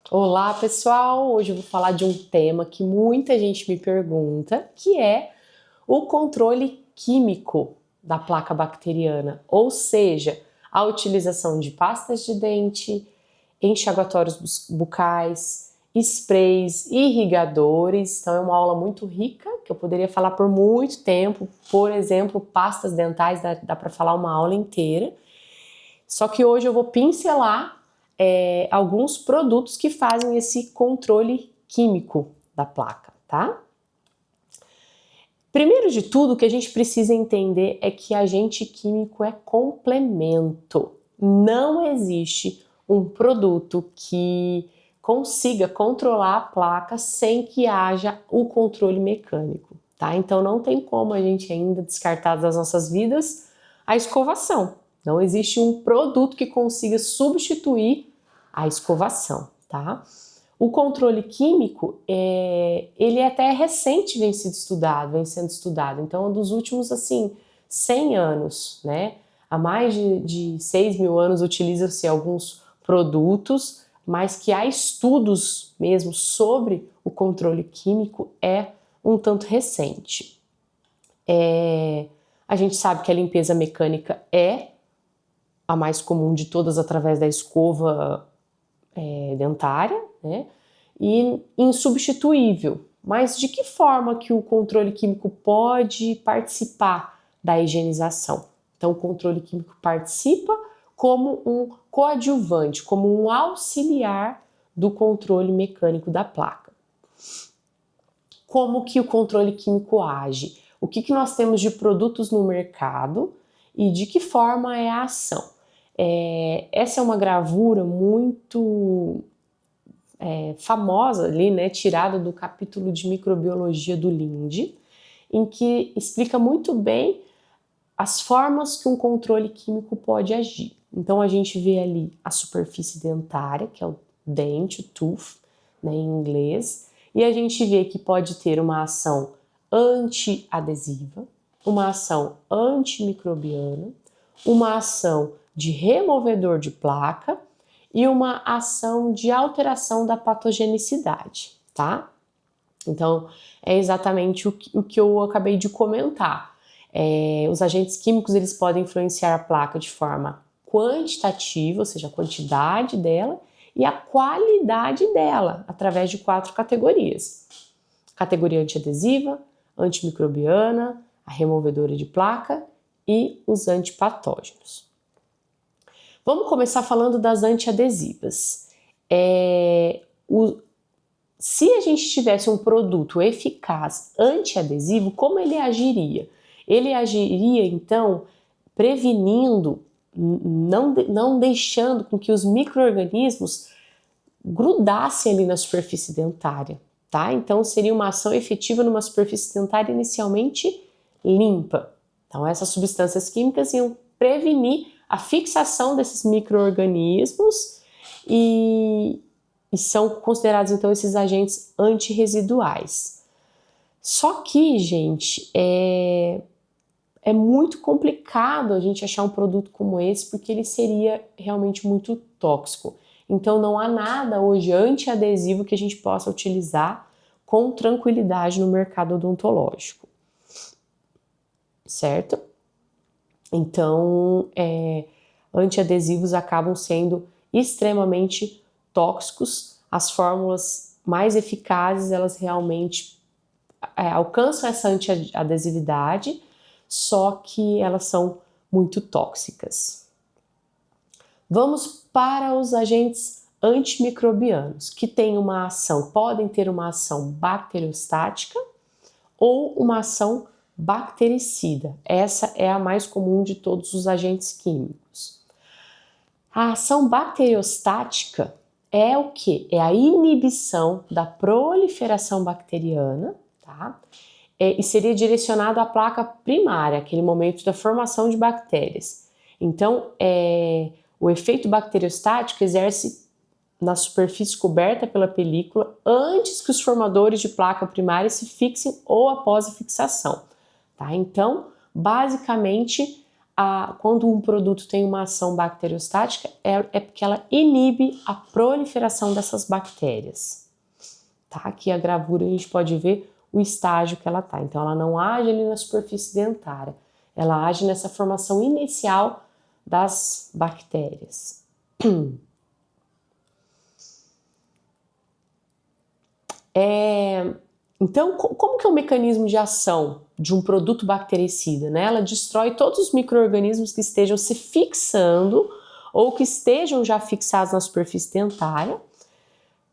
Olá, pessoal! Hoje eu vou falar de um tema que muita gente me pergunta, que é o controle químico da placa bacteriana, ou seja, a utilização de pastas de dente, enxaguatórios bucais, sprays, irrigadores. Então é uma aula muito rica, que eu poderia falar por muito tempo. Por exemplo, pastas dentais, dá para falar uma aula inteira. Só que hoje eu vou pincelar alguns produtos que fazem esse controle químico da placa, tá? Primeiro de tudo, o que a gente precisa entender é que agente químico é complemento. Não existe um produto que consiga controlar a placa sem que haja o controle mecânico, tá? Então não tem como a gente ainda descartar das nossas vidas a escovação. Não existe um produto que consiga substituir a escovação, tá? O controle químico, ele até recente vem sendo estudado. Então, dos últimos, 100 anos, né? Há mais de 6 mil anos utilizam-se alguns produtos, mas que há estudos mesmo sobre o controle químico é um tanto recente. A gente sabe que a limpeza mecânica é a mais comum de todas através da escova dentária, né? E insubstituível. Mas de que forma que o controle químico pode participar da higienização? Então, o controle químico participa como um coadjuvante, como um auxiliar do controle mecânico da placa. Como que o controle químico age? O que nós temos de produtos no mercado e de que forma é a ação? Essa é uma gravura muito famosa ali, né, tirada do capítulo de microbiologia do Linde, em que explica muito bem as formas que um controle químico pode agir. Então a gente vê ali a superfície dentária, que é o dente, o tooth, né, em inglês, e a gente vê que pode ter uma ação antiadesiva, uma ação antimicrobiana, uma ação de removedor de placa e uma ação de alteração da patogenicidade, tá? Então, é exatamente o que eu acabei de comentar. Os agentes químicos, eles podem influenciar a placa de forma quantitativa, ou seja, a quantidade dela, e a qualidade dela, através de 4 categorias. Categoria antiadesiva, antimicrobiana, a removedora de placa e os antipatógenos. Vamos começar falando das antiadesivas. Se a gente tivesse um produto eficaz antiadesivo, como ele agiria? Ele agiria, então, prevenindo, não deixando com que os micro-organismos grudassem ali na superfície dentária, tá? Então, seria uma ação efetiva numa superfície dentária inicialmente limpa. Então, essas substâncias químicas iam prevenir a fixação desses micro-organismos e são considerados, então, esses agentes antirresiduais. Só que, gente, é muito complicado a gente achar um produto como esse, porque ele seria realmente muito tóxico. Então, não há nada hoje antiadesivo que a gente possa utilizar com tranquilidade no mercado odontológico, certo? Então, antiadesivos acabam sendo extremamente tóxicos. As fórmulas mais eficazes, elas realmente alcançam essa antiadesividade, só que elas são muito tóxicas. Vamos para os agentes antimicrobianos, que podem ter uma ação bacteriostática ou uma ação bactericida. Essa é a mais comum de todos os agentes químicos. A ação bacteriostática é o que? É a inibição da proliferação bacteriana, tá? E seria direcionado à placa primária, aquele momento da formação de bactérias. Então, o efeito bacteriostático exerce na superfície coberta pela película antes que os formadores de placa primária se fixem ou após a fixação. Tá? Então, basicamente, quando um produto tem uma ação bacteriostática, é porque ela inibe a proliferação dessas bactérias. Tá? Aqui a gravura a gente pode ver o estágio que ela está. Então, ela não age ali na superfície dentária, ela age nessa formação inicial das bactérias. Então, como que é o mecanismo de ação de um produto bactericida, né? Ela destrói todos os micro-organismos que estejam se fixando ou que estejam já fixados na superfície dentária.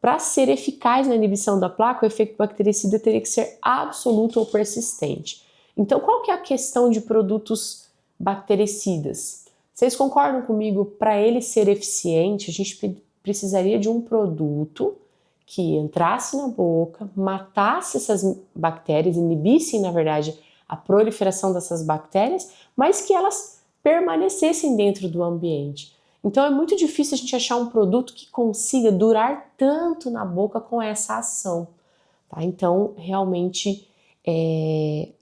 Para ser eficaz na inibição da placa, o efeito bactericida teria que ser absoluto ou persistente. Então, qual que é a questão de produtos bactericidas? Vocês concordam comigo? Para ele ser eficiente, a gente precisaria de um produto que entrasse na boca, matasse essas bactérias, inibisse, na verdade, a proliferação dessas bactérias, mas que elas permanecessem dentro do ambiente. Então é muito difícil a gente achar um produto que consiga durar tanto na boca com essa ação. Tá? Então, realmente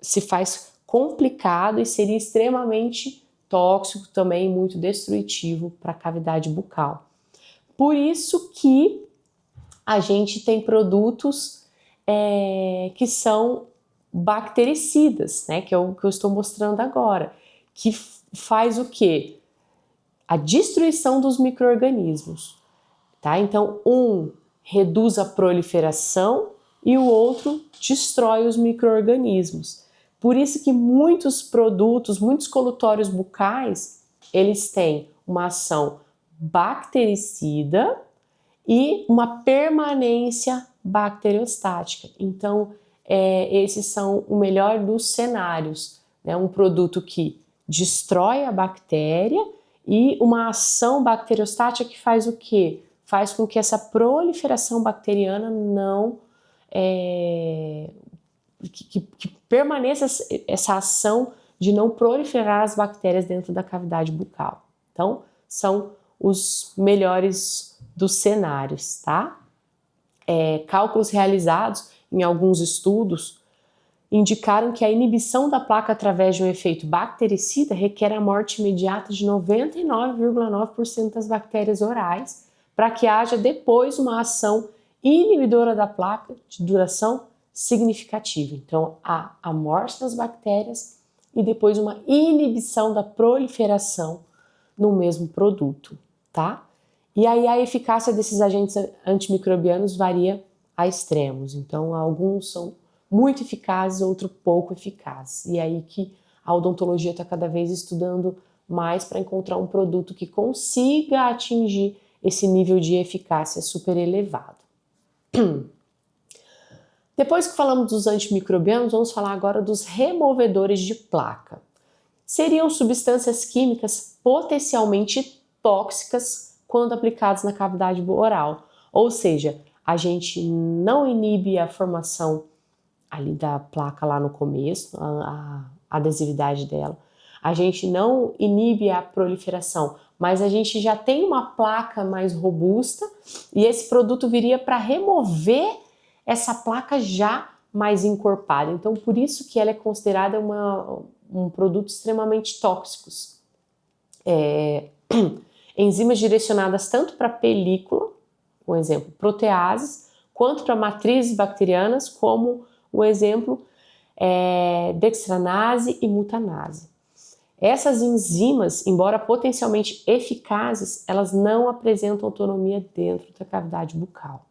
se faz complicado e seria extremamente tóxico também, muito destrutivo para a cavidade bucal. Por isso que a gente tem produtos que são bactericidas, né? Que é o que eu estou mostrando agora, que faz o quê? A destruição dos micro-organismos, tá? Então, um reduz a proliferação e o outro destrói os micro-organismos. Por isso que muitos produtos, muitos colutórios bucais, eles têm uma ação bactericida e uma permanência bacteriostática. Então, esses são o melhor dos cenários, né? Um produto que destrói a bactéria e uma ação bacteriostática que faz o quê? Faz com que essa proliferação bacteriana não que permaneça essa ação de não proliferar as bactérias dentro da cavidade bucal. Então, são os melhores dos cenários, tá? Cálculos realizados em alguns estudos indicaram que a inibição da placa através de um efeito bactericida requer a morte imediata de 99,9% das bactérias orais para que haja depois uma ação inibidora da placa de duração significativa. Então, há a morte das bactérias e depois uma inibição da proliferação no mesmo produto, tá? E aí a eficácia desses agentes antimicrobianos varia a extremos. Então, alguns são muito eficazes, outros pouco eficazes. E aí que a odontologia está cada vez estudando mais para encontrar um produto que consiga atingir esse nível de eficácia super elevado. Depois que falamos dos antimicrobianos, vamos falar agora dos removedores de placa. Seriam substâncias químicas potencialmente tóxicas quando aplicadas na cavidade oral. Ou seja, a gente não inibe a formação ali da placa lá no começo, a adesividade dela. A gente não inibe a proliferação, mas a gente já tem uma placa mais robusta e esse produto viria para remover essa placa já mais encorpada. Então, por isso que ela é considerada um produto extremamente tóxico. Enzimas direcionadas tanto para película, um exemplo, proteases, quanto para matrizes bacterianas, como o exemplo dextranase e mutanase. Essas enzimas, embora potencialmente eficazes, elas não apresentam autonomia dentro da cavidade bucal.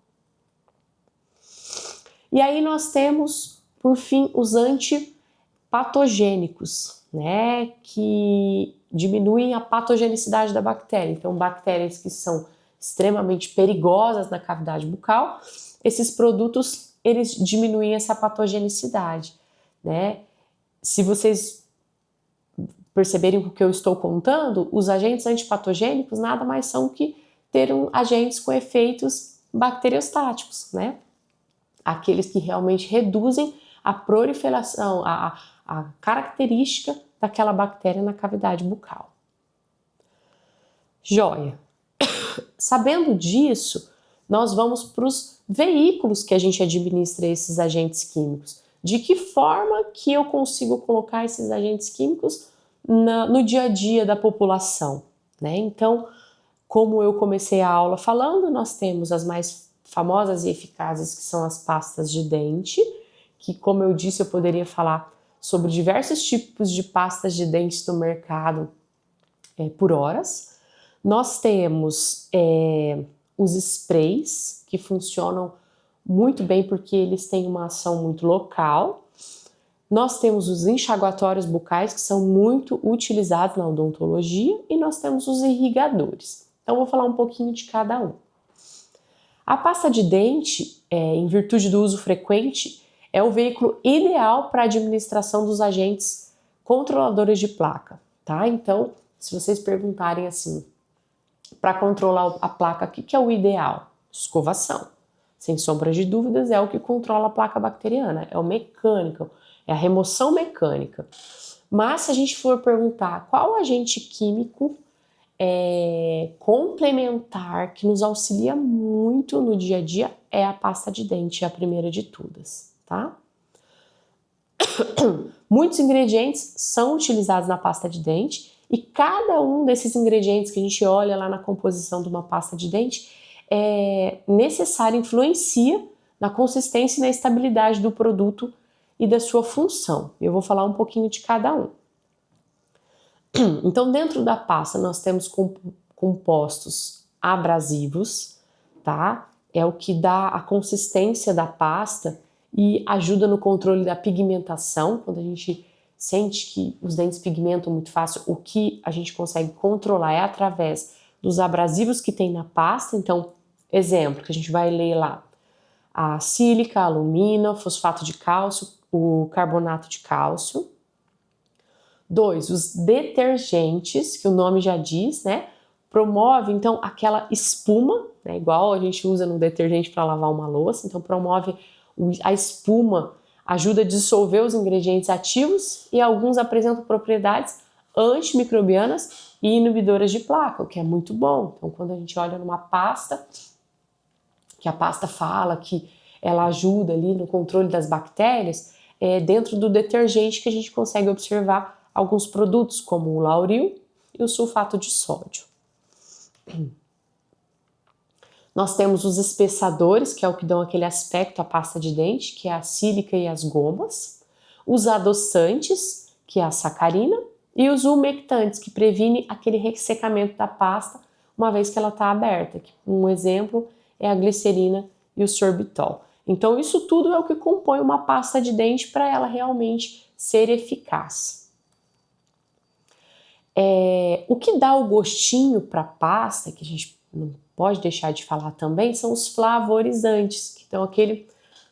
E aí nós temos, por fim, os antipatogênicos, né, que diminuem a patogenicidade da bactéria. Então, bactérias que são extremamente perigosas na cavidade bucal, esses produtos, eles diminuem essa patogenicidade, né? Se vocês perceberem o que eu estou contando, os agentes antipatogênicos nada mais são que agentes com efeitos bacteriostáticos, né? Aqueles que realmente reduzem a proliferação, a característica daquela bactéria na cavidade bucal. Joia! Sabendo disso, nós vamos para os veículos que a gente administra esses agentes químicos. De que forma que eu consigo colocar esses agentes químicos no dia a dia da população, né? Então, como eu comecei a aula falando, nós temos as mais famosas e eficazes, que são as pastas de dente, que, como eu disse, eu poderia falar sobre diversos tipos de pastas de dente no mercado por horas. Nós temos os sprays, que funcionam muito bem porque eles têm uma ação muito local. Nós temos os enxaguatórios bucais, que são muito utilizados na odontologia, e nós temos os irrigadores. Então, vou falar um pouquinho de cada um. A pasta de dente, em virtude do uso frequente, é o veículo ideal para a administração dos agentes controladores de placa, tá? Então, se vocês perguntarem assim, para controlar a placa, o que é o ideal? Escovação. Sem sombra de dúvidas, é o que controla a placa bacteriana, é o mecânico, é a remoção mecânica. Mas se a gente for perguntar qual agente químico complementar que nos auxilia muito no dia a dia, é a pasta de dente, a primeira de todas, tá? Muitos ingredientes são utilizados na pasta de dente e cada um desses ingredientes que a gente olha lá na composição de uma pasta de dente é necessário, influencia na consistência e na estabilidade do produto e da sua função. Eu vou falar um pouquinho de cada um. Então, dentro da pasta, nós temos compostos abrasivos, tá? É o que dá a consistência da pasta e ajuda no controle da pigmentação. Quando a gente sente que os dentes pigmentam muito fácil, o que a gente consegue controlar é através dos abrasivos que tem na pasta. Então, exemplo, que a gente vai ler lá: a sílica, a alumina, o fosfato de cálcio, o carbonato de cálcio. 2, os detergentes, que o nome já diz, né? Promove, então, aquela espuma, né? Igual a gente usa no detergente para lavar uma louça. Então, promove a espuma, ajuda a dissolver os ingredientes ativos e alguns apresentam propriedades antimicrobianas e inibidoras de placa, o que é muito bom. Então, quando a gente olha numa pasta, que a pasta fala que ela ajuda ali no controle das bactérias, dentro do detergente que a gente consegue observar alguns produtos como o lauril e o sulfato de sódio. Nós temos os espessadores, que é o que dão aquele aspecto à pasta de dente, que é a sílica e as gomas. Os adoçantes, que é a sacarina. E os umectantes, que previne aquele ressecamento da pasta uma vez que ela está aberta. Um exemplo é a glicerina e o sorbitol. Então, isso tudo é o que compõe uma pasta de dente para ela realmente ser eficaz. O que dá o gostinho para a pasta, que a gente não pode deixar de falar também, são os flavorizantes, que dão aquele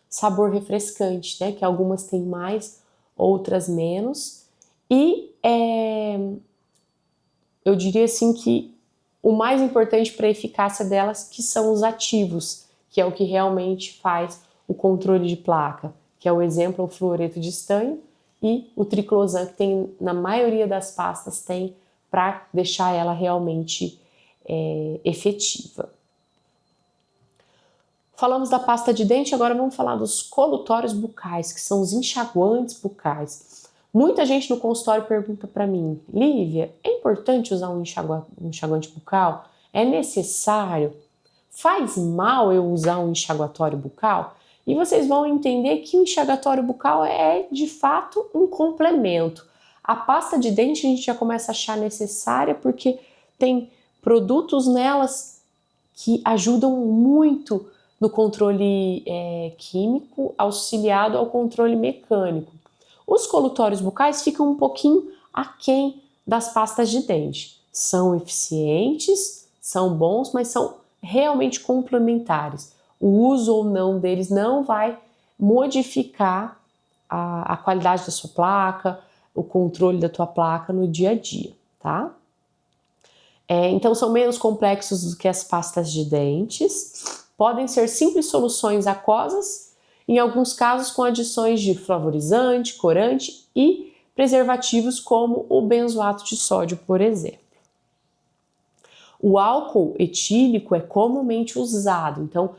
sabor refrescante, né? Que algumas têm mais, outras menos. E eu diria assim que o mais importante para a eficácia delas, que são os ativos, que é o que realmente faz o controle de placa, que é o exemplo, o fluoreto de estanho e o triclosan, que tem na maioria das pastas, tem para deixar ela realmente efetiva. Falamos da pasta de dente, agora vamos falar dos colutórios bucais, que são os enxaguantes bucais. Muita gente no consultório pergunta para mim: Lívia, é importante usar um enxaguante bucal? É necessário? Faz mal eu usar um enxaguatório bucal? E vocês vão entender que o enxaguatório bucal é de fato um complemento. A pasta de dente a gente já começa a achar necessária porque tem produtos nelas que ajudam muito no controle químico, auxiliado ao controle mecânico. Os colutórios bucais ficam um pouquinho aquém das pastas de dente. São eficientes, são bons, mas são realmente complementares. O uso ou não deles não vai modificar a qualidade da sua placa, o controle da tua placa no dia a dia, tá? Então são menos complexos do que as pastas de dentes, podem ser simples soluções aquosas, em alguns casos com adições de flavorizante, corante e preservativos como o benzoato de sódio, por exemplo. O álcool etílico é comumente usado, então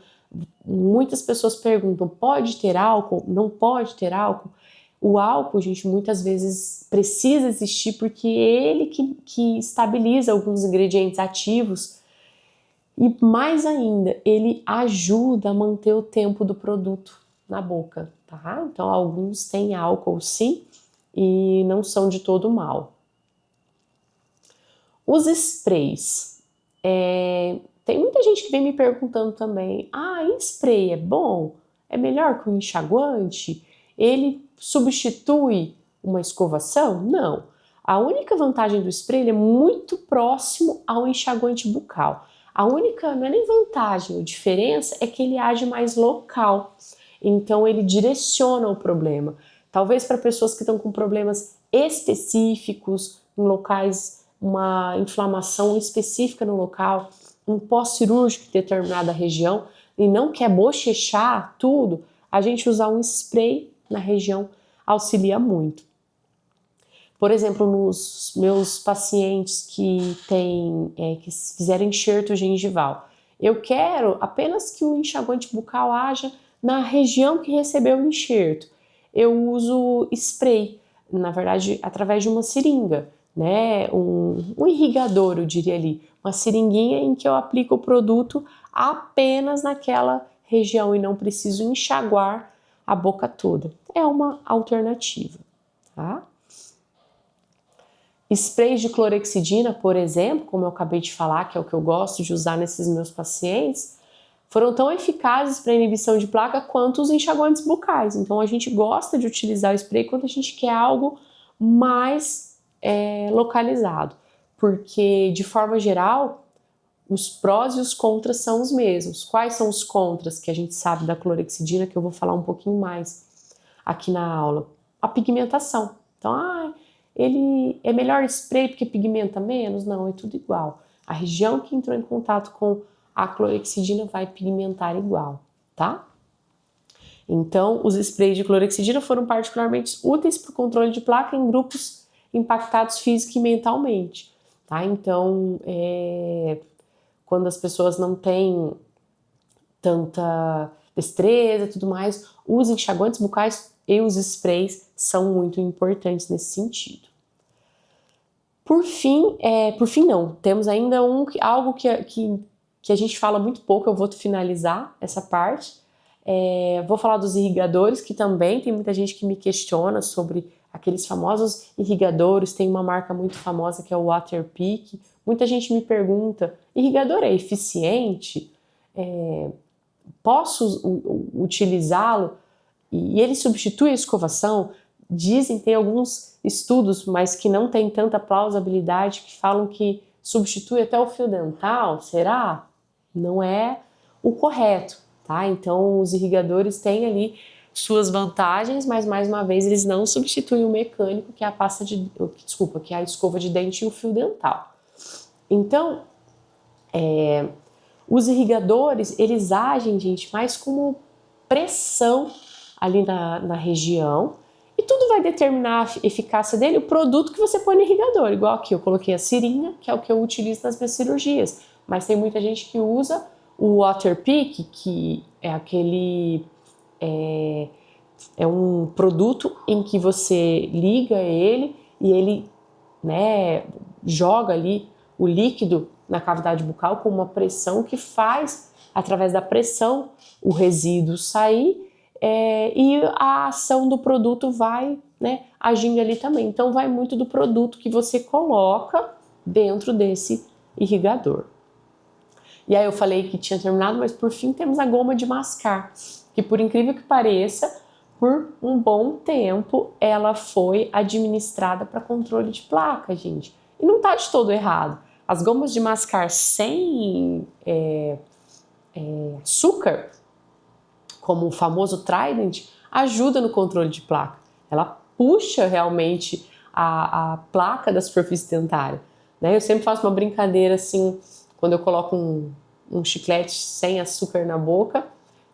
muitas pessoas perguntam: pode ter álcool? Não pode ter álcool? O álcool, gente, muitas vezes precisa existir porque é ele que estabiliza alguns ingredientes ativos e, mais ainda, ele ajuda a manter o tempo do produto na boca, tá? Então, alguns têm álcool, sim, e não são de todo mal. Os sprays. Tem muita gente que vem me perguntando também, e spray é bom? É melhor que o enxaguante? Ele substitui uma escovação? Não. A única vantagem do spray é muito próximo ao enxaguante bucal. A única, não é nem vantagem, a diferença é que ele age mais local. Então ele direciona o problema. Talvez para pessoas que estão com problemas específicos, em locais, uma inflamação específica no local, um pós-cirúrgico em determinada região, e não quer bochechar tudo, a gente usar um spray na região auxilia muito. Por exemplo, nos meus pacientes que fizeram enxerto gengival, eu quero apenas que o enxaguante bucal haja na região que recebeu o enxerto. Eu uso spray, na verdade, através de uma seringa, né? Um irrigador, eu diria ali, uma seringuinha em que eu aplico o produto apenas naquela região e não preciso enxaguar a boca toda. É uma alternativa, tá? Sprays de clorexidina, por exemplo, como eu acabei de falar, que é o que eu gosto de usar nesses meus pacientes, foram tão eficazes para inibição de placa quanto os enxaguantes bucais. Então a gente gosta de utilizar o spray quando a gente quer algo mais localizado, porque de forma geral os prós e os contras são os mesmos. Quais são os contras que a gente sabe da clorexidina, que eu vou falar um pouquinho mais aqui na aula? A pigmentação. Então, ele é melhor spray porque pigmenta menos? Não, é tudo igual. A região que entrou em contato com a clorexidina vai pigmentar igual, tá? Então, os sprays de clorexidina foram particularmente úteis para o controle de placa em grupos impactados física e mentalmente, tá? Então, quando as pessoas não têm tanta destreza e tudo mais, os enxaguantes bucais e os sprays são muito importantes nesse sentido. Por fim não, temos ainda algo que a gente fala muito pouco, eu vou finalizar essa parte. Vou falar dos irrigadores, que também tem muita gente que me questiona sobre aqueles famosos irrigadores. Tem uma marca muito famosa que é o Waterpik. Muita gente me pergunta, irrigador é eficiente? Posso utilizá-lo? E ele substitui a escovação? Dizem, tem alguns estudos, mas que não tem tanta plausibilidade, que falam que substitui até o fio dental. Será? Não é o correto, tá? Então, os irrigadores têm ali suas vantagens, mas mais uma vez eles não substituem o mecânico, que é que é a escova de dente e o fio dental. Então, os irrigadores, eles agem, gente, mais como pressão ali na região, e tudo vai determinar a eficácia dele, o produto que você põe no irrigador. Igual aqui, eu coloquei a seringa, que é o que eu utilizo nas minhas cirurgias, mas tem muita gente que usa o Waterpik, que é aquele... É um produto em que você liga ele e ele, né, joga ali o líquido na cavidade bucal com uma pressão que faz, através da pressão, o resíduo sair, e a ação do produto vai, né, agindo ali também. Então vai muito do produto que você coloca dentro desse irrigador. E aí eu falei que tinha terminado, mas por fim temos a goma de mascar, que por incrível que pareça, por um bom tempo ela foi administrada para controle de placa, gente. E não tá de todo errado. As gomas de mascar sem açúcar, como o famoso Trident, ajuda no controle de placa. Ela puxa realmente a placa da superfície dentária, né? Eu sempre faço uma brincadeira assim, quando eu coloco um chiclete sem açúcar na boca,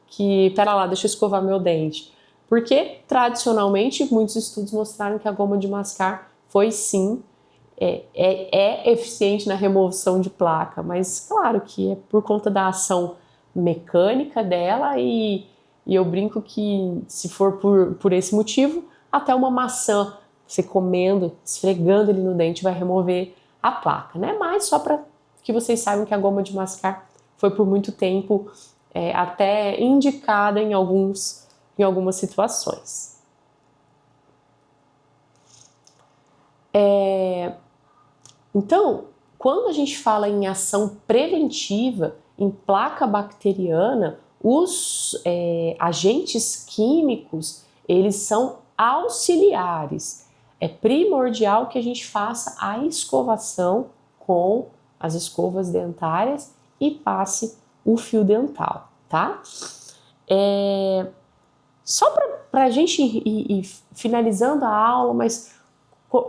que, pera lá, deixa eu escovar meu dente. Porque, tradicionalmente, muitos estudos mostraram que a goma de mascar foi sim, eficiente na remoção de placa, mas claro que é por conta da ação mecânica dela, e eu brinco que se for por esse motivo, até uma maçã, você comendo, esfregando ele no dente vai remover a placa, né? Mas só para que vocês saibam que a goma de mascar foi por muito tempo até indicada em algumas situações. Então, quando a gente fala em ação preventiva, em placa bacteriana, os agentes químicos, eles são auxiliares. É primordial que a gente faça a escovação com as escovas dentárias e passe o fio dental, tá? Só para a gente ir finalizando a aula, mas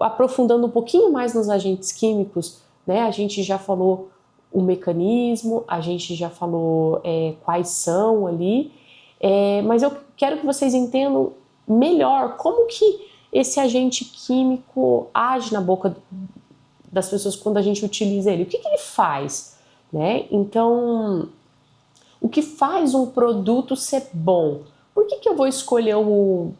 aprofundando um pouquinho mais nos agentes químicos, né? A gente já falou o mecanismo, a gente já falou quais são ali, mas eu quero que vocês entendam melhor como que esse agente químico age na boca das pessoas quando a gente utiliza ele. O que ele faz, né? Então, o que faz um produto ser bom? Por que eu vou escolher o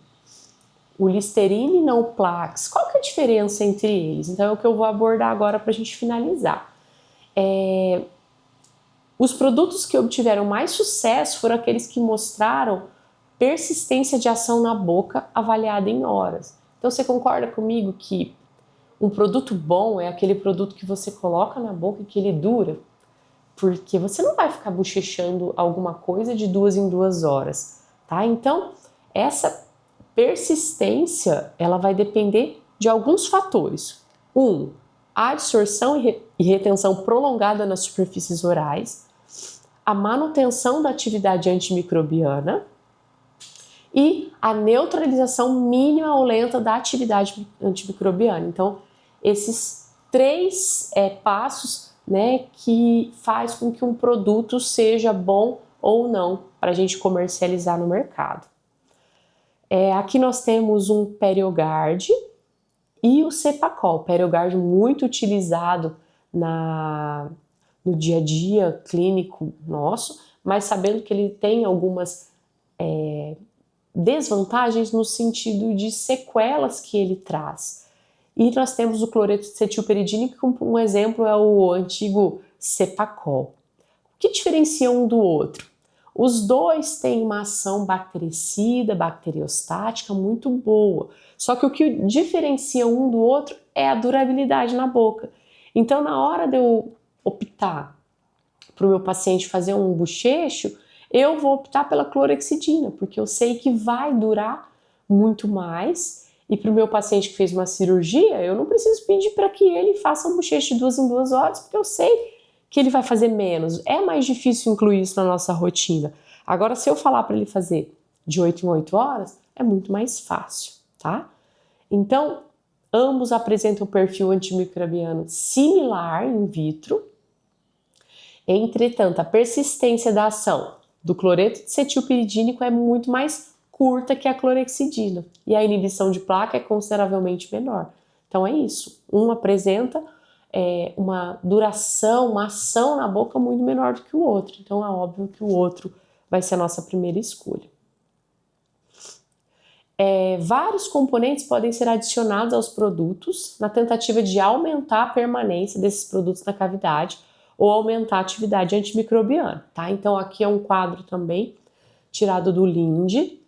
Listerine e não o Plax? Qual que é a diferença entre eles? Então é o que eu vou abordar agora para a gente finalizar. Os produtos que obtiveram mais sucesso foram aqueles que mostraram persistência de ação na boca avaliada em horas. Então você concorda comigo que um produto bom é aquele produto que você coloca na boca e que ele dura? Porque você não vai ficar bochechando alguma coisa de 2 em 2 horas, tá? Então, essa persistência, ela vai depender de alguns fatores. A absorção e retenção prolongada nas superfícies orais, a manutenção da atividade antimicrobiana e a neutralização mínima ou lenta da atividade antimicrobiana. Então, esses 3 passos, né, que faz com que um produto seja bom ou não para a gente comercializar no mercado. Aqui nós temos um Periogard e o Cepacol. Periogard muito utilizado no dia a dia clínico nosso, mas sabendo que ele tem algumas desvantagens no sentido de sequelas que ele traz. E nós temos o cloreto de cetilperidínico, que um exemplo é o antigo Cepacol. O que diferencia um do outro? Os dois têm uma ação bactericida, bacteriostática muito boa. Só que o que diferencia um do outro é a durabilidade na boca. Então, na hora de eu optar para o meu paciente fazer um bochecho, eu vou optar pela clorexidina, porque eu sei que vai durar muito mais. E para o meu paciente que fez uma cirurgia, eu não preciso pedir para que ele faça um bochecho de 2 em 2 horas, porque eu sei que ele vai fazer menos. É mais difícil incluir isso na nossa rotina. Agora, se eu falar para ele fazer de 8 em 8 horas, é muito mais fácil, tá? Então, ambos apresentam um perfil antimicrobiano similar in vitro. Entretanto, a persistência da ação do cloreto de cetilpiridínico é muito mais curta que a clorexidina e a inibição de placa é consideravelmente menor. Então é isso, um apresenta uma duração, uma ação na boca muito menor do que o outro, então é óbvio que o outro vai ser a nossa primeira escolha. Vários componentes podem ser adicionados aos produtos na tentativa de aumentar a permanência desses produtos na cavidade ou aumentar a atividade antimicrobiana, tá? Então aqui é um quadro também tirado do Linde,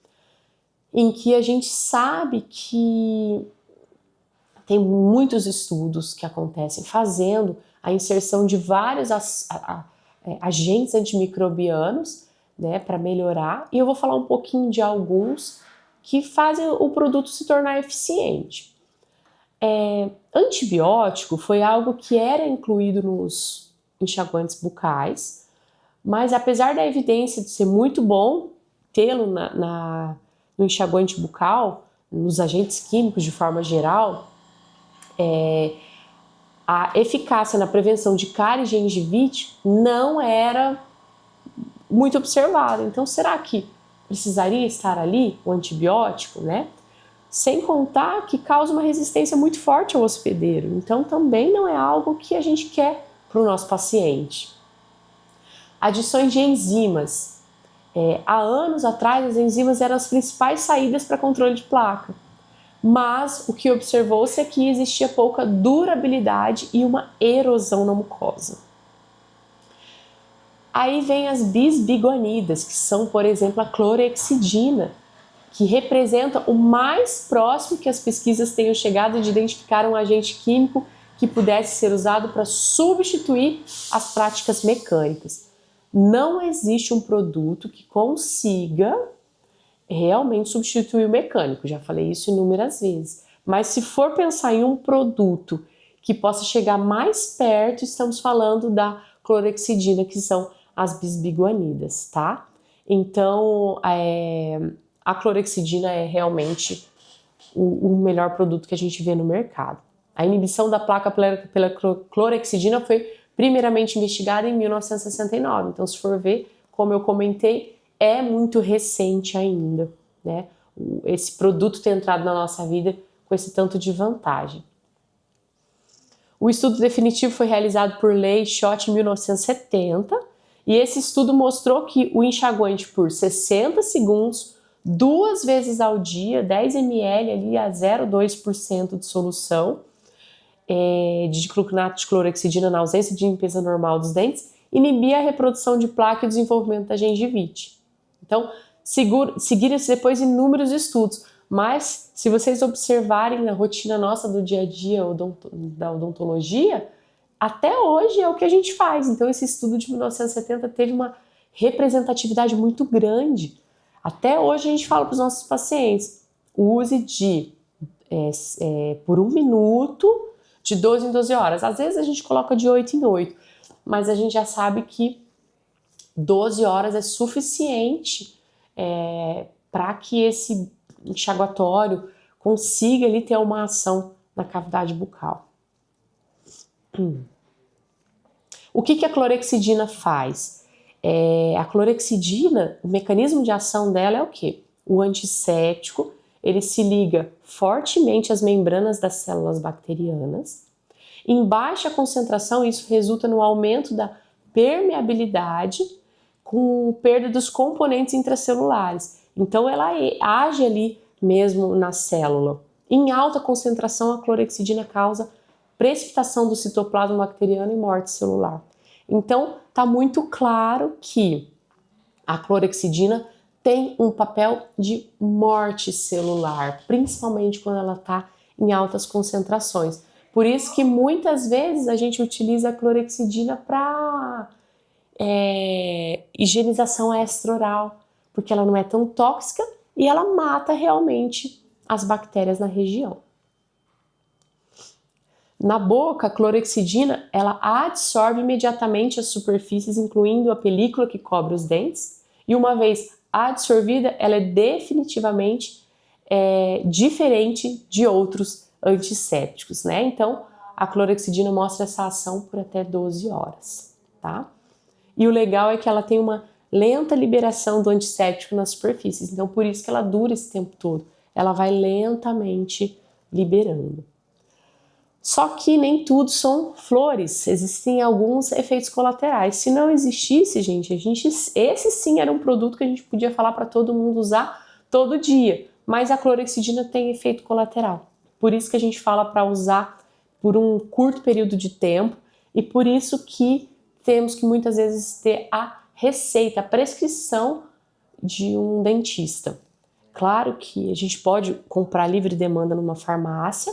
em que a gente sabe que tem muitos estudos que acontecem fazendo a inserção de vários agentes antimicrobianos, né, para melhorar, e eu vou falar um pouquinho de alguns que fazem o produto se tornar eficiente. Antibiótico foi algo que era incluído nos enxaguantes bucais, mas apesar da evidência de ser muito bom tê-lo no enxaguante bucal, nos agentes químicos de forma geral, a eficácia na prevenção de cárie e gengivite não era muito observada. Então, será que precisaria estar ali o antibiótico, né? Sem contar que causa uma resistência muito forte ao hospedeiro. Então, também não é algo que a gente quer para o nosso paciente. Adições de enzimas. Há anos atrás, as enzimas eram as principais saídas para controle de placa. mas o que observou-se é que existia pouca durabilidade e uma erosão na mucosa. Aí vem as bisbiguanidas, que são, por exemplo, a clorexidina, que representa o mais próximo que as pesquisas tenham chegado de identificar um agente químico que pudesse ser usado para substituir as práticas mecânicas. Não existe um produto que consiga realmente substituir o mecânico, já falei isso inúmeras vezes. Mas se for pensar em um produto que possa chegar mais perto, estamos falando da clorexidina, que são as bisbiguanidas, tá? Então, a clorexidina é realmente o melhor produto que a gente vê no mercado. A inibição da placa pela clorexidina foi primeiramente investigada em 1969. Então, se for ver, como eu comentei, é muito recente ainda, né? Esse produto ter entrado na nossa vida com esse tanto de vantagem. O estudo definitivo foi realizado por Lei Schott em 1970 e esse estudo mostrou que o enxaguante por 60 segundos, 2 vezes ao dia, 10 ml ali a 0,2% de solução de dicloranato de clorexidina na ausência de limpeza normal dos dentes, inibia a reprodução de placa e o desenvolvimento da gengivite. Então, seguiram-se depois inúmeros estudos, mas se vocês observarem na rotina nossa do dia a dia da odontologia, até hoje é o que a gente faz. Então, esse estudo de 1970 teve uma representatividade muito grande. Até hoje a gente fala para os nossos pacientes, use por 1 minuto, de 12 em 12 horas. Às vezes a gente coloca de 8 em 8, mas a gente já sabe que 12 horas é suficiente para que esse enxaguatório consiga ali ter uma ação na cavidade bucal. O que a clorexidina faz? A clorexidina, o mecanismo de ação dela é o quê? O antisséptico, ele se liga fortemente às membranas das células bacterianas. Em baixa concentração, isso resulta no aumento da permeabilidade com perda dos componentes intracelulares. Então, ela age ali mesmo na célula. Em alta concentração, a clorexidina causa precipitação do citoplasma bacteriano e morte celular. Então, está muito claro que a clorexidina tem um papel de morte celular, principalmente quando ela está em altas concentrações. Por isso que muitas vezes a gente utiliza a clorexidina para higienização extraoral, porque ela não é tão tóxica e ela mata realmente as bactérias na região. Na boca, a clorexidina ela adsorve imediatamente as superfícies, incluindo a película que cobre os dentes, e uma vez adsorvida, ela é definitivamente diferente de outros antissépticos, né? Então, a clorexidina mostra essa ação por até 12 horas, tá? E o legal é que ela tem uma lenta liberação do antisséptico nas superfícies, então por isso que ela dura esse tempo todo. Ela vai lentamente liberando. Só que nem tudo são flores, existem alguns efeitos colaterais. Se não existisse, gente, esse sim era um produto que a gente podia falar para todo mundo usar todo dia, mas a clorexidina tem efeito colateral. Por isso que a gente fala para usar por um curto período de tempo e por isso que temos que muitas vezes ter a receita, a prescrição de um dentista. Claro que a gente pode comprar livre demanda numa farmácia,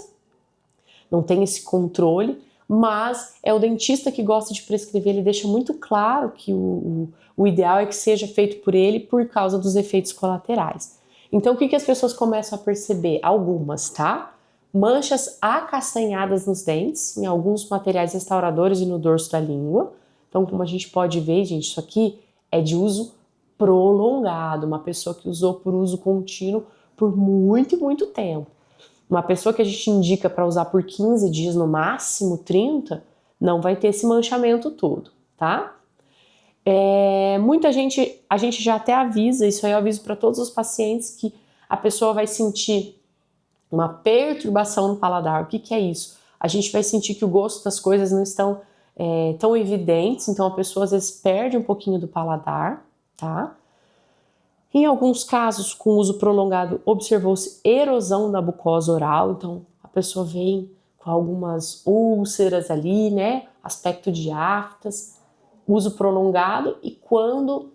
não tem esse controle, mas é o dentista que gosta de prescrever, ele deixa muito claro que o ideal é que seja feito por ele por causa dos efeitos colaterais. Então, o que as pessoas começam a perceber? Algumas, tá? Manchas acastanhadas nos dentes, em alguns materiais restauradores e no dorso da língua. Então, como a gente pode ver, gente, isso aqui é de uso prolongado, uma pessoa que usou por uso contínuo por muito e muito tempo. Uma pessoa que a gente indica para usar por 15 dias, no máximo 30, não vai ter esse manchamento todo, tá? Muita gente, a gente já até avisa, isso aí eu aviso para todos os pacientes, que a pessoa vai sentir uma perturbação no paladar. O que é isso? A gente vai sentir que o gosto das coisas não estão tão evidentes, então a pessoa às vezes perde um pouquinho do paladar, tá? Em alguns casos, com uso prolongado, observou-se erosão da mucosa oral, então a pessoa vem com algumas úlceras ali, né, aspecto de aftas, uso prolongado, e quando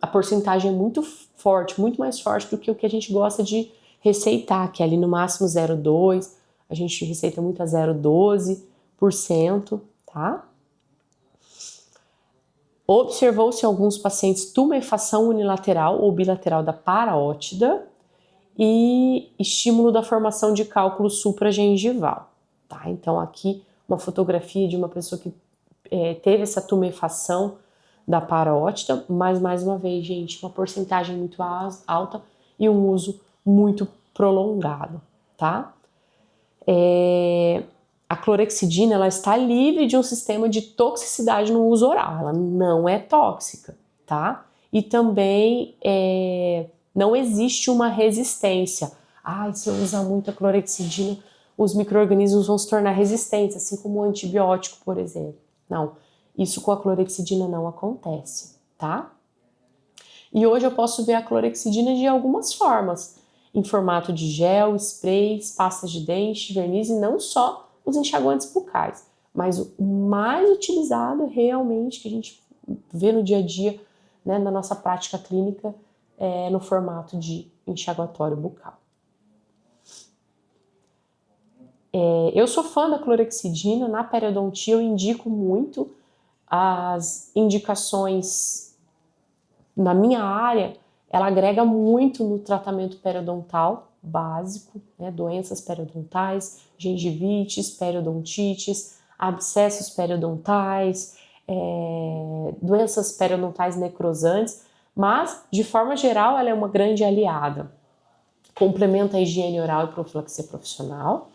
a porcentagem é muito forte, muito mais forte do que o que a gente gosta de receitar, que é ali no máximo 0,2%, a gente receita muito a 0,12%, tá? Observou-se em alguns pacientes tumefação unilateral ou bilateral da parótida e estímulo da formação de cálculo supragengival, tá? Então aqui uma fotografia de uma pessoa que teve essa tumefação da parótida, mas mais uma vez, gente, uma porcentagem muito alta e um uso muito prolongado, tá? A clorexidina, ela está livre de um sistema de toxicidade no uso oral, ela não é tóxica, tá? E também não existe uma resistência. Se eu usar muita clorexidina, os micro-organismos vão se tornar resistentes, assim como o antibiótico, por exemplo. Não, isso com a clorexidina não acontece, tá? E hoje eu posso ver a clorexidina de algumas formas, em formato de gel, sprays, pastas de dente, verniz, e não só os enxaguantes bucais, mas o mais utilizado realmente que a gente vê no dia a dia, né, na nossa prática clínica, é no formato de enxaguatório bucal. Eu sou fã da clorexidina, na periodontia eu indico muito. As indicações na minha área, ela agrega muito no tratamento periodontal básico, né, doenças periodontais, gengivites, periodontites, abscessos periodontais, doenças periodontais necrosantes, mas de forma geral ela é uma grande aliada. Complementa a higiene oral e profilaxia profissional.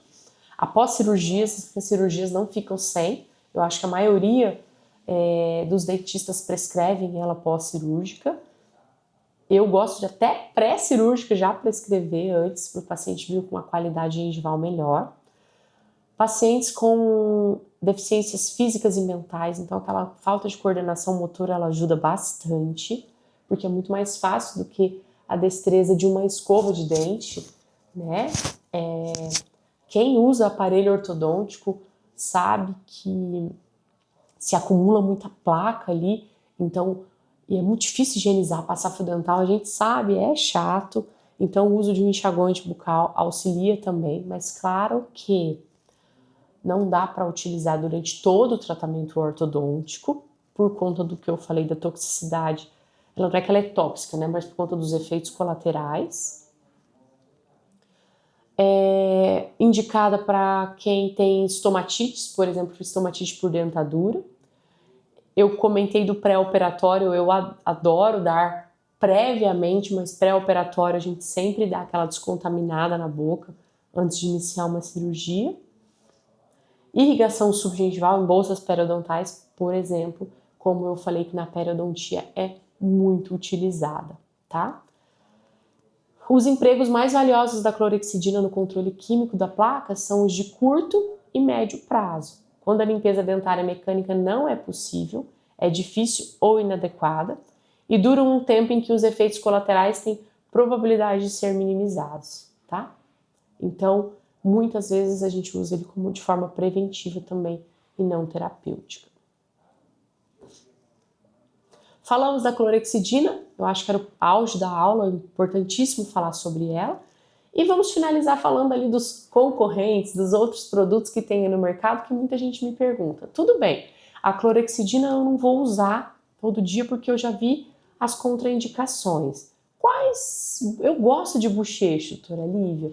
Após cirurgias, as cirurgias não ficam sem, eu acho que a maioria dos dentistas prescrevem ela pós-cirúrgica. Eu gosto de até pré-cirúrgica já prescrever antes para o paciente vir com uma qualidade gengival melhor. Pacientes com deficiências físicas e mentais, então aquela falta de coordenação motora, ela ajuda bastante, porque é muito mais fácil do que a destreza de uma escova de dente, né? Quem usa aparelho ortodôntico sabe que se acumula muita placa ali, então é muito difícil higienizar, passar fio dental, a gente sabe, é chato, então o uso de um enxaguante bucal auxilia também, mas claro que não dá para utilizar durante todo o tratamento ortodôntico, por conta do que eu falei da toxicidade. Ela não é que ela é tóxica, né, mas por conta dos efeitos colaterais. Indicada para quem tem estomatites, por exemplo, estomatite por dentadura. Eu comentei do pré-operatório, eu adoro dar previamente, mas pré-operatório a gente sempre dá aquela descontaminada na boca antes de iniciar uma cirurgia. Irrigação subgengival em bolsas periodontais, por exemplo, como eu falei que na periodontia é muito utilizada, tá? Os empregos mais valiosos da clorexidina no controle químico da placa são os de curto e médio prazo. Quando a limpeza dentária mecânica não é possível, é difícil ou inadequada e dura um tempo em que os efeitos colaterais têm probabilidade de ser minimizados, tá? Então, muitas vezes a gente usa ele como de forma preventiva também e não terapêutica. Falamos da clorexidina, eu acho que era o auge da aula, é importantíssimo falar sobre ela. E vamos finalizar falando ali dos concorrentes, dos outros produtos que tem no mercado, que muita gente me pergunta. Tudo bem, a clorexidina eu não vou usar todo dia porque eu já vi as contraindicações. Eu gosto de bochecho, doutora Lívia.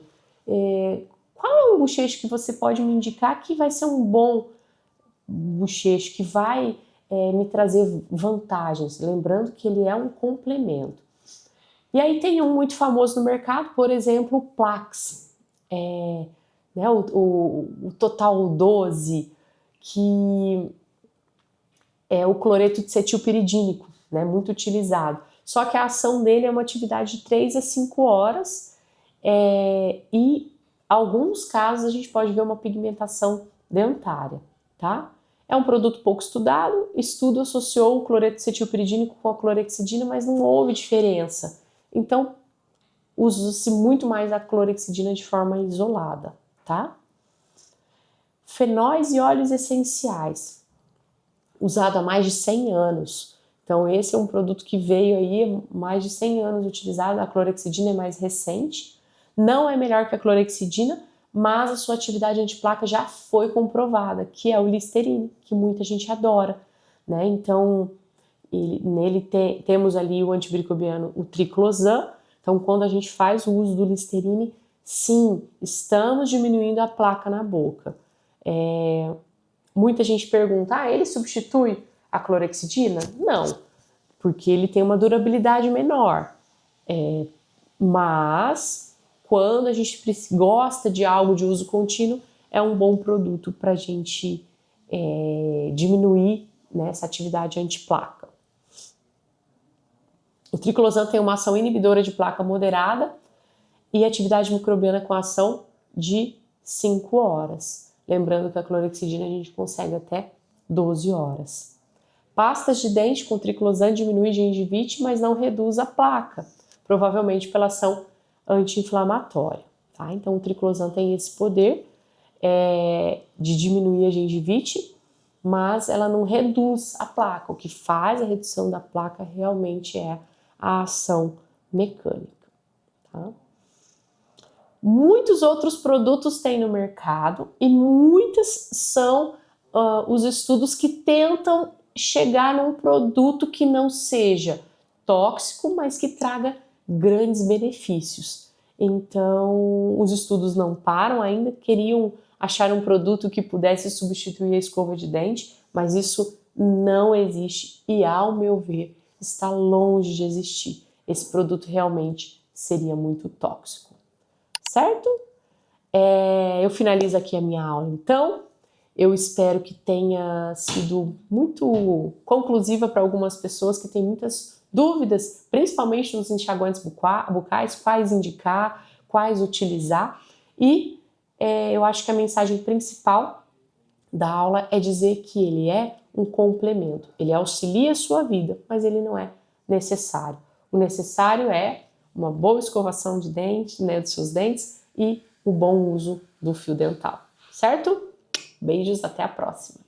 Qual é um bochecho que você pode me indicar que vai ser um bom bochecho, que vai me trazer vantagens? Lembrando que ele é um complemento. E aí tem um muito famoso no mercado, por exemplo, o Plax, né, o Total 12, que é o cloreto de cetilpiridínico, né, muito utilizado. Só que a ação dele é uma atividade de 3 a 5 horas e em alguns casos a gente pode ver uma pigmentação dentária, tá? É um produto pouco estudado, estudo associou o cloreto de cetilpiridínico com a clorexidina, mas não houve diferença então usa-se muito mais a clorexidina de forma isolada, tá? Fenóis e óleos essenciais, usado há mais de 100 anos. Então esse é um produto que veio aí há mais de 100 anos utilizado, a clorexidina é mais recente. Não é melhor que a clorexidina, mas a sua atividade antiplaca já foi comprovada, que é o Listerine, que muita gente adora, né? Então, nele temos ali o antimicrobiano, o triclosan. Então, quando a gente faz o uso do Listerine, sim, estamos diminuindo a placa na boca. Muita gente pergunta, ele substitui a clorexidina? Não, porque ele tem uma durabilidade menor. Mas, quando a gente gosta de algo de uso contínuo, é um bom produto para a gente diminuir, né, essa atividade antiplaca. O triclosan tem uma ação inibidora de placa moderada e atividade microbiana com ação de 5 horas. Lembrando que a clorexidina a gente consegue até 12 horas. Pastas de dente com triclosan diminui gengivite, mas não reduz a placa, provavelmente pela ação anti-inflamatória. Tá? Então o triclosan tem esse poder de diminuir a gengivite, mas ela não reduz a placa. O que faz a redução da placa realmente é a ação mecânica. Tá? Muitos outros produtos tem no mercado e muitas são os estudos que tentam chegar num produto que não seja tóxico, mas que traga grandes benefícios. Então, os estudos não param ainda, queriam achar um produto que pudesse substituir a escova de dente, mas isso não existe e, ao meu ver, está longe de existir. Esse produto realmente seria muito tóxico, certo? Eu finalizo aqui a minha aula, então. Eu espero que tenha sido muito conclusiva para algumas pessoas que têm muitas dúvidas, principalmente nos enxaguantes bucais, quais indicar, quais utilizar. E eu acho que a mensagem principal da aula é dizer que ele é um complemento. Ele auxilia a sua vida, mas ele não é necessário. O necessário é uma boa escovação de dente, né, dos seus dentes e o bom uso do fio dental, certo? Beijos, até a próxima!